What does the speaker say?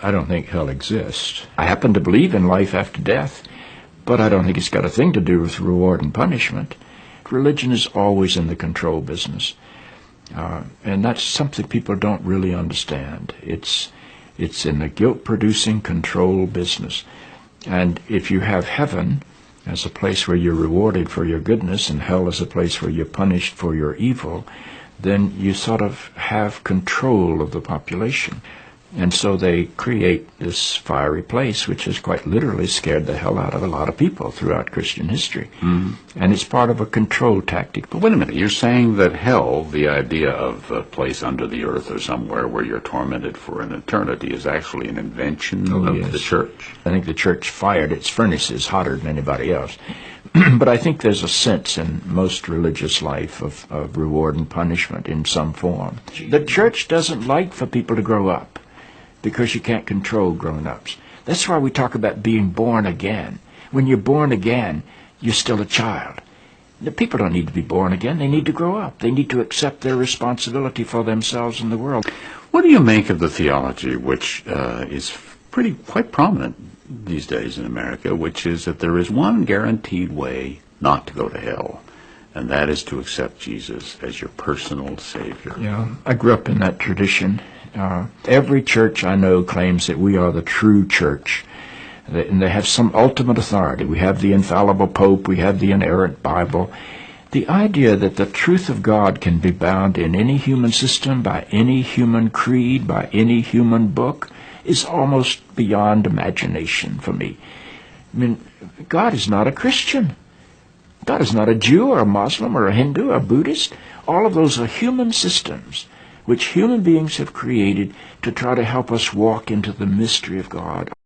I don't think hell exists. I happen to believe in life after death, but I don't think it's got a thing to do with reward and punishment. Religion is always in the control business. And that's something people don't really understand. It's in the guilt-producing control business. And if you have heaven as a place where you're rewarded for your goodness and hell as a place where you're punished for your evil, then you sort of have control of the population. And so they create this fiery place, which has quite literally scared the hell out of a lot of people throughout Christian history. And it's part of a control tactic. But wait a minute, you're saying that hell, the idea of a place under the earth or somewhere where you're tormented for an eternity, is actually an invention of the church? I think the church fired its furnaces hotter than anybody else. But I think there's a sense in most religious life of reward and punishment in some form. The church doesn't like for people to grow up, because you can't control grown-ups. That's why we talk about being born again. When you're born again, you're still a child. The people don't need to be born again. They need to grow up. They need to accept their responsibility for themselves and the world. What do you make of the theology, which is quite prominent these days in America, which is that there is one guaranteed way not to go to hell, and that is to accept Jesus as your personal Savior? Yeah, I grew up in that tradition. Every church I know claims that we are the true church, and they have some ultimate authority. We have the infallible Pope, we have the inerrant Bible. The idea that the truth of God can be bound in any human system, by any human creed, by any human book, is almost beyond imagination for me. I mean, God is not a Christian. God is not a Jew or a Muslim or a Hindu or a Buddhist. All of those are human systems which human beings have created to try to help us walk into the mystery of God.